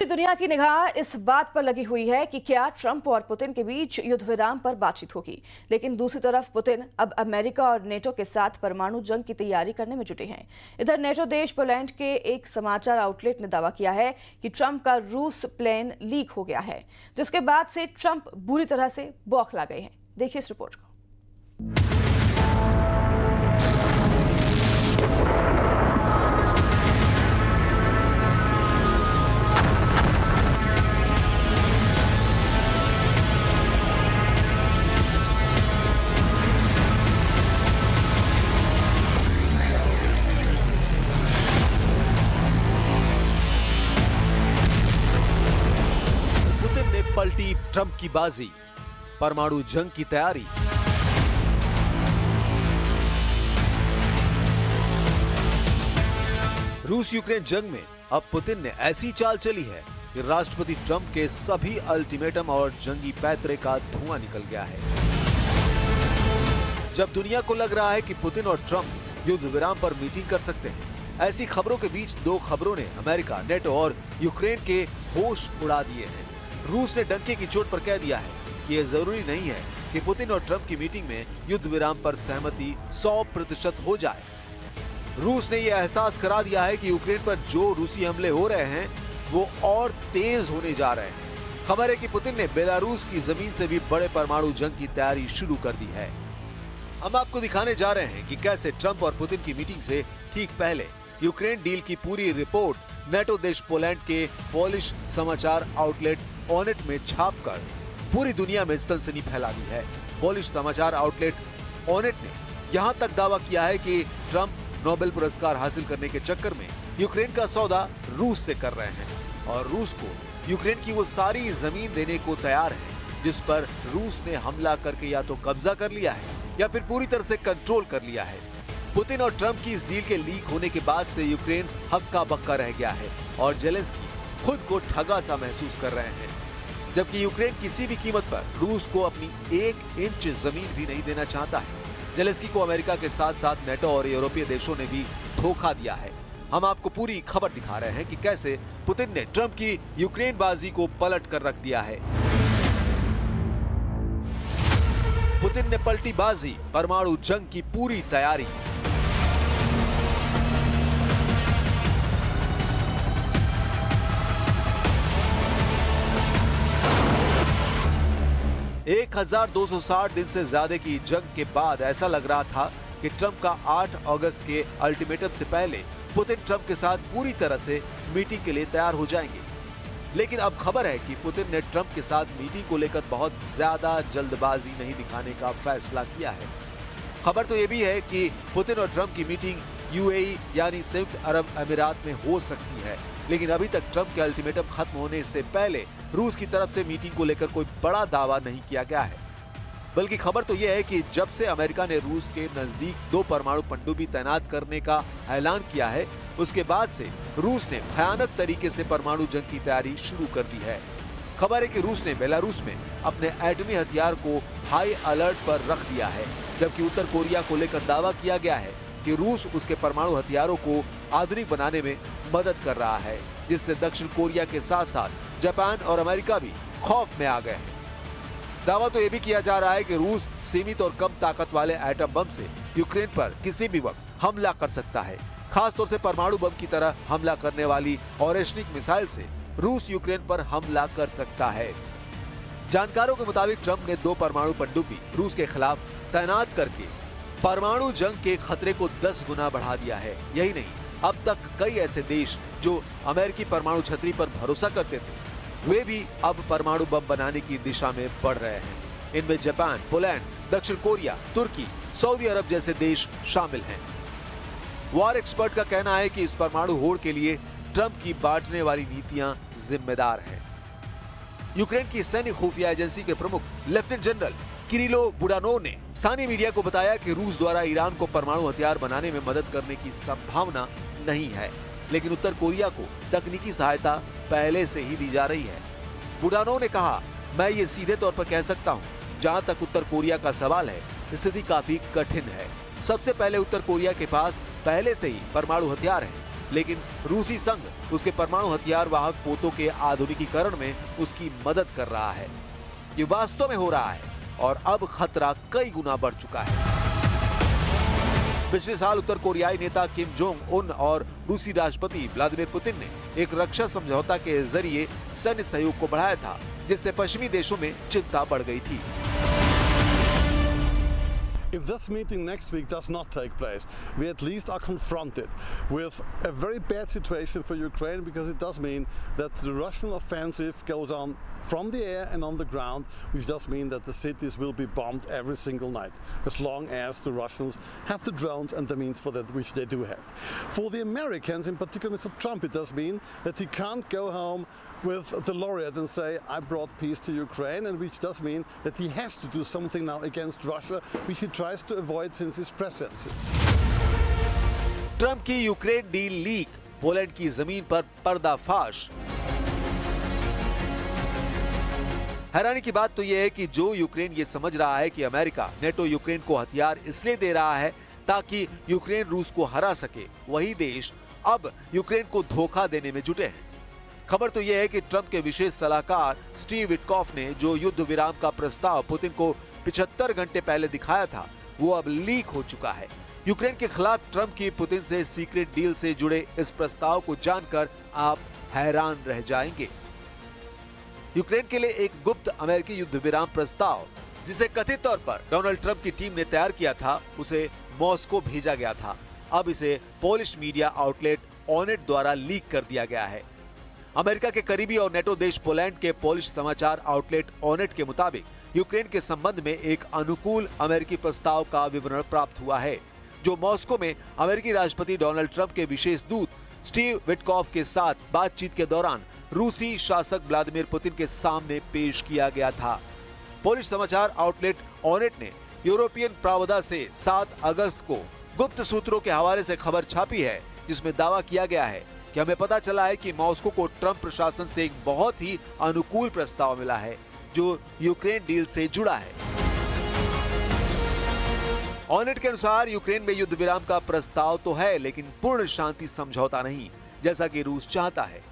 दुनिया की निगाह इस बात पर लगी हुई है कि क्या ट्रंप और पुतिन के बीच युद्ध विराम पर बातचीत होगी। लेकिन दूसरी तरफ पुतिन अब अमेरिका और नेटो के साथ परमाणु जंग की तैयारी करने में जुटे हैं। इधर नेटो देश पोलैंड के एक समाचार आउटलेट ने दावा किया है कि ट्रंप का रूस प्लेन लीक हो गया है, जिसके बाद से ट्रंप बुरी तरह से बौखला गए हैं। देखिए इस रिपोर्ट को। पलटी ट्रंप की बाजी, परमाणु जंग की तैयारी। रूस यूक्रेन जंग में अब पुतिन ने ऐसी चाल चली है कि राष्ट्रपति ट्रंप के सभी अल्टीमेटम और जंगी पैतरे का धुआं निकल गया है। जब दुनिया को लग रहा है कि पुतिन और ट्रंप युद्ध विराम पर मीटिंग कर सकते हैं, ऐसी खबरों के बीच दो खबरों ने अमेरिका, नेटो और यूक्रेन के होश उड़ा दिए हैं। रूस ने डंके की चोट पर कह दिया है कि यह जरूरी नहीं है कि पुतिन और ट्रंप की मीटिंग में युद्ध विराम पर सहमति 100% हो जाए। रूस ने यह एहसास करा दिया है कि यूक्रेन पर जो रूसी हमले हो रहे हैं वो और तेज होने जा रहे हैं। खबर है कि पुतिन ने बेलारूस की जमीन से भी बड़े परमाणु जंग की तैयारी शुरू कर दी है। हम आपको दिखाने जा रहे हैं कि कैसे ट्रंप और पुतिन की मीटिंग से ठीक पहले यूक्रेन डील की पूरी रिपोर्ट नेटो देश पोलैंड के पोलिश समाचार आउटलेट ऑनेट में छापकर पूरी दुनिया में सनसनी फैला दी है। पोलिश समाचार आउटलेट ऑनेट ने यहां तक दावा किया है कि ट्रंप नोबेल पुरस्कार हासिल करने के चक्कर में यूक्रेन का सौदा रूस से कर रहे हैं और रूस को यूक्रेन की वो सारी जमीन देने को तैयार है जिस पर रूस ने हमला करके या तो कब्जा कर लिया है या फिर पूरी तरह से कंट्रोल कर लिया है। पुतिन और ट्रंप की इस डील के लीक होने के बाद से यूक्रेन हक्का बक्का रह गया है और जेलेंस्की खुद को ठगा सा महसूस कर रहे हैं, जबकि यूक्रेन किसी भी कीमत पर रूस को अपनी 1 इंच जमीन भी नहीं देना चाहता है। जेलेंस्की को अमेरिका के साथ साथ नेटो और यूरोपीय देशों ने भी धोखा दिया है। हम आपको पूरी खबर दिखा रहे हैं कि कैसे पुतिन ने ट्रंप की यूक्रेन बाजी को पलट कर रख दिया है। पुतिन ने पलटी बाजी, परमाणु जंग की पूरी तैयारी। एक 1260 दिन से ज्यादा की जंग के बाद ऐसा लग रहा था कि ट्रंप का 8 अगस्त के अल्टीमेटम से पहले पुतिन ट्रंप के साथ पूरी तरह से मीटिंग के लिए तैयार हो जाएंगे। लेकिन अब खबर है कि पुतिन ने ट्रंप के साथ मीटिंग को लेकर बहुत ज्यादा जल्दबाजी नहीं दिखाने का फैसला किया है। खबर तो ये भी है कि पुतिन और ट्रंप की मीटिंग यूएई यानी संयुक्त अरब अमीरात में हो सकती है, लेकिन अभी तक ट्रंप के अल्टीमेटम खत्म होने से पहले रूस की तरफ से मीटिंग को लेकर कोई बड़ा दावा नहीं किया गया है। बल्कि खबर तो यह है कि जब से अमेरिका ने रूस के नजदीक 2 परमाणु पनडुब्बी तैनात करने का ऐलान किया है, उसके बाद से रूस ने भयानक तरीके से परमाणु जंग की तैयारी शुरू कर दी है। खबर है कि रूस ने बेलारूस में अपने एटमी हथियार को हाई अलर्ट पर रख दिया है, जबकि उत्तर कोरिया को लेकर दावा किया गया है कि रूस उसके परमाणु हथियारों को आधुनिक बनाने में मदद कर रहा है, जिससे दक्षिण कोरिया के साथ साथ जापान और अमेरिका भी खौफ में आ गए हैं। दावा तो यह भी किया जा रहा है कि रूस सीमित और कम ताकत वाले एटम बम से यूक्रेन पर किसी भी वक्त हमला कर सकता है। खासतौर से परमाणु बम की तरह हमला करने वाली ऑरेशनिक मिसाइल से रूस यूक्रेन पर हमला कर सकता है। जानकारों के मुताबिक ट्रंप ने 2 परमाणु पनडुब्बी रूस के खिलाफ तैनात करके परमाणु जंग के खतरे को 10 गुना बढ़ा दिया है। यही नहीं, अब तक कई ऐसे देश जो अमेरिकी परमाणु छतरी पर भरोसा करते थे, वे भी अब परमाणु बम बनाने की दिशा में बढ़ रहे हैं। इनमें जापान, पोलैंड, दक्षिण कोरिया, तुर्की, सऊदी अरब जैसे देश शामिल हैं। वॉर एक्सपर्ट का कहना है कि इस परमाणु होड़ के लिए ट्रंप की बांटने वाली नीतियां जिम्मेदार हैं। यूक्रेन की सैन्य खुफिया एजेंसी के प्रमुख लेफ्टिनेंट जनरल किरिलो बुडानोव ने स्थानीय मीडिया को बताया कि रूस द्वारा ईरान को परमाणु हथियार बनाने में मदद करने की संभावना नहीं है, लेकिन उत्तर कोरिया को तकनीकी सहायता पहले से ही दी जा रही है। बुडानोव ने कहा, मैं ये सीधे तौर पर कह सकता हूँ, जहाँ तक उत्तर कोरिया का सवाल है, स्थिति काफी कठिन है। सबसे पहले उत्तर कोरिया के पास पहले से ही परमाणु हथियार है, लेकिन रूसी संघ उसके परमाणु हथियार वाहक पोतों के आधुनिकीकरण में उसकी मदद कर रहा है। ये वास्तव में हो रहा है और अब खतरा कई गुना बढ़ चुका है। पिछले साल उत्तर कोरियाई नेता किम जोंग उन और रूसी राष्ट्रपति व्लादिमीर पुतिन ने एक रक्षा समझौता के जरिए सैन्य सहयोग को बढ़ाया था, जिससे पश्चिमी देशों में चिंता बढ़ गई थी। If this meeting next week does not take place, we at least are confronted with a very bad situation for Ukraine, because it does mean that the Russian offensive goes on from the air and on the ground, which does mean that the cities will be bombed every single night, as long as the Russians have the drones and the means for that, which they do have. For the Americans, in particular Mr. Trump, it does mean that he can't go home with the laureate and say, I brought peace to Ukraine, and which does mean that he has to do something now against Russia, which he tries to avoid since his presidency. Trump की Ukraine deal leak, Poland की जमीन पर पर्दाफाश। हैरानी की बात तो यह है कि जो यूक्रेन ये समझ रहा है कि अमेरिका नेटो यूक्रेन को हथियार इसलिए दे रहा है ताकि यूक्रेन रूस को हरा सके, वही देश अब यूक्रेन को धोखा देने में जुटे हैं। खबर तो यह है कि ट्रंप के विशेष सलाहकार स्टीव विटकॉफ ने जो युद्ध विराम का प्रस्ताव पुतिन को 75 घंटे पहले दिखाया था, वो अब लीक हो चुका है। यूक्रेन के खिलाफ ट्रंप की पुतिन से सीक्रेट डील से जुड़े इस प्रस्ताव को जानकर आप हैरान रह जाएंगे। यूक्रेन के लिए एक गुप्त अमेरिकी युद्ध विराम प्रस्ताव, जिसे कथित तौर पर डोनाल्ड ट्रंप की टीम ने तैयार किया था, उसे मॉस्को भेजा गया था। अब इसे पोलिश मीडिया आउटलेट ऑनेट द्वारा लीक कर दिया गया है। अमेरिका के करीबी और नेटो देश पोलैंड के पोलिश समाचार आउटलेट ऑनेट के मुताबिक यूक्रेन के संबंध में एक अनुकूल अमेरिकी प्रस्ताव का विवरण प्राप्त हुआ है, जो मॉस्को में अमेरिकी राष्ट्रपति डोनाल्ड ट्रंप के विशेष दूत स्टीव विटकॉफ के साथ बातचीत के दौरान रूसी शासक व्लादिमीर पुतिन के सामने पेश किया गया था। पोलिश समाचार आउटलेट ऑनेट ने यूरोपियन प्रावधा से 7 अगस्त को गुप्त सूत्रों के हवाले से खबर छापी है, जिसमें दावा किया गया है कि हमें पता चला है कि मॉस्को को ट्रंप प्रशासन से एक बहुत ही अनुकूल प्रस्ताव मिला है, जो यूक्रेन डील से जुड़ा है। ऑनेट के अनुसार यूक्रेन में युद्ध विराम का प्रस्ताव तो है, लेकिन पूर्ण शांति समझौता नहीं, जैसा कि रूस चाहता है।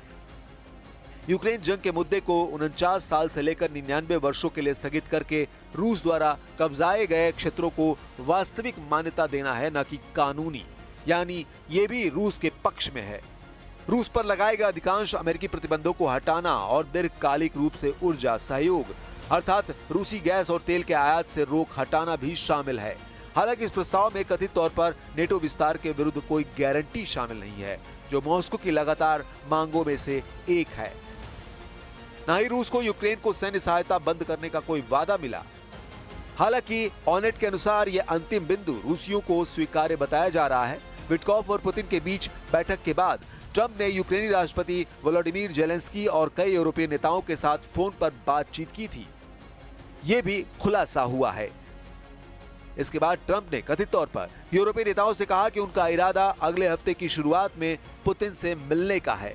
यूक्रेन जंग के मुद्दे को 49 साल से लेकर 99 वर्षों के लिए स्थगित करके रूस द्वारा कब्जाए गए क्षेत्रों को वास्तविक मान्यता देना है, न कि कानूनी, यानी ये भी रूस के पक्ष में है। रूस पर लगाए गए अधिकांश अमेरिकी प्रतिबंधों को हटाना और दीर्घकालिक रूप से ऊर्जा सहयोग अर्थात रूसी गैस और तेल के आयात से रोक हटाना भी शामिल है। हालांकि इस प्रस्ताव में कथित तौर पर नेटो विस्तार के विरुद्ध कोई गारंटी शामिल नहीं है, जो मॉस्को की लगातार मांगों में से एक है। न ही रूस को यूक्रेन को सैन्य सहायता बंद करने का कोई वादा मिला। हालांकि ऑनेट के अनुसार यह अंतिम बिंदु रूसियों को स्वीकार्य बताया जा रहा है। विटकॉफ और पुतिन के बीच बैठक के बाद ट्रंप ने यूक्रेनी राष्ट्रपति वोलोडिमीर जेलेंस्की और कई यूरोपीय नेताओं के साथ फोन पर बातचीत की थी। यह भी खुलासा हुआ है। इसके बाद ट्रंप ने कथित तौर पर यूरोपीय नेताओं से कहा कि उनका इरादा अगले हफ्ते की शुरुआत में पुतिन से मिलने का है,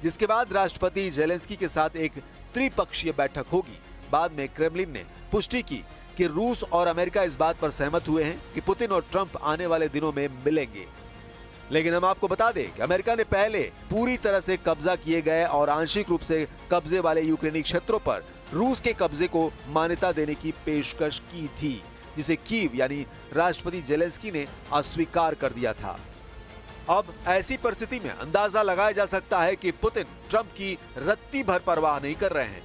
जिसके बाद राष्ट्रपति जेलेंस्की के साथ एक त्रिपक्षीय बैठक होगी। बाद में क्रेमलिन ने पुष्टि की कि रूस और अमेरिका इस बात पर सहमत हुए हैं कि पुतिन और ट्रंप आने वाले दिनों में मिलेंगे। लेकिन हम आपको बता दें कि अमेरिका ने पहले पूरी तरह से कब्जा किए गए और आंशिक रूप से कब्जे वाले यूक्रेनी क्षेत्रों पर रूस के कब्जे को मान्यता देने की पेशकश की थी, जिसे कीव यानी राष्ट्रपति जेलेंस्की ने अस्वीकार कर दिया था। अब ऐसी परिस्थिति में अंदाजा लगाया जा सकता है कि पुतिन ट्रंप की रत्ती भर परवाह नहीं कर रहे हैं।